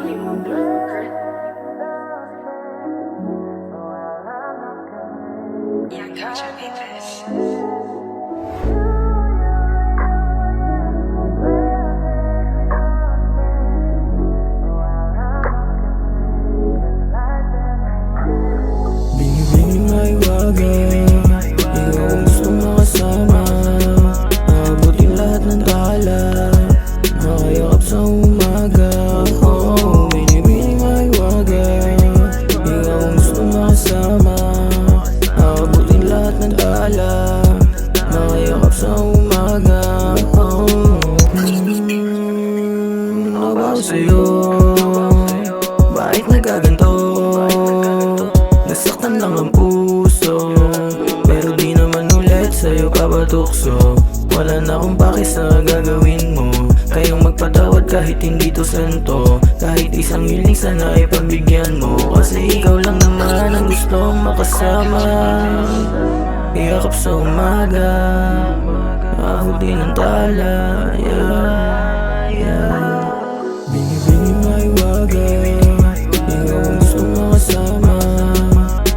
Young Culture Beats. Binibini maiwaga, ikaw ang gustong makasama. Aabutin lahat ng tala, makayakap sa umaga. Oh, binibini maiwaga, ikaw ang gustong makasama. Aabutin lahat ng tala, makayakap sa umaga. Oh, nabaw sa'yo, bakit nagkaganto? Nasaktan lang ang puso, pero di naman ulit sa'yo papatukso. Wala na akong paki sa gagawin mo, kayong magpatawad kahit hindi to santo. Kahit isang hiling sana ay pagbigyan mo, kasi ikaw lang naman ang gustong makasama. Iyakap sa umaga, ahuti ng tala, yeah, yeah. Binibini maiwaga, ikaw ang gustong makasama.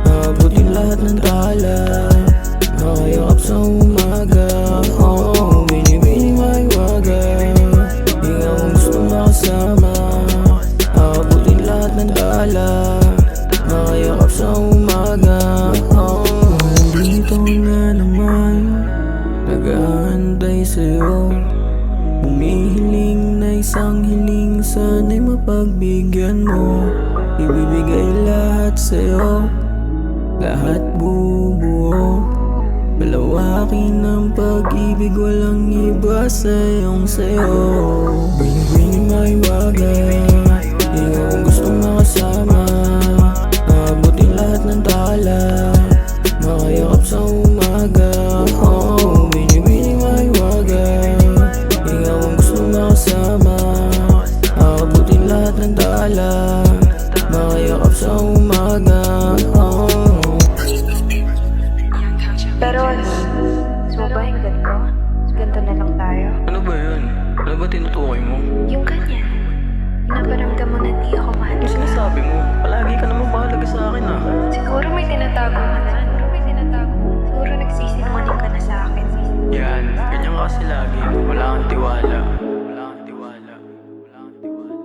Aabutin lahat ng tala, makayakap sa umaga. Oh, binibini maiwaga, ikaw ang gustong makasama. Aabutin lahat ng tala, makayakap sa umaga. Oh, nandito na naman, nag-aantay sa'yo. Humihiling na isang hiling, sana'y mapagbigyan mo. Ibibigay lahat sa'yo, lahat bubuo. Palawakin ng pag-ibig, walang iba sa'yong sa'yo. Binibini maiwaga, ikaw ang gustong makasama. Aabutin lahat ng tala, makayakap sa umaga. Oh, binibini maiwaga, ikaw ang gustong makasama. Aabutin lahat ng tala, makayakap sa umaga. Oh. Pero gusto mo ba yung ganito? Ganito na lang tayo. Ano ba yun? Ano ba tinutukoy mo? Yung ganyan. Pinaparamdam mo na di ako mahal. Ano sinasabi mo? Palagi ka naman mahalaga sa akin ah. Siguro may tinatago ka na. Siguro nagsisinungaling ka na sa akin. Yan, ganyan ka kasi lagi. Wala kang tiwala. Wala kang tiwala. Wala kang tiwala.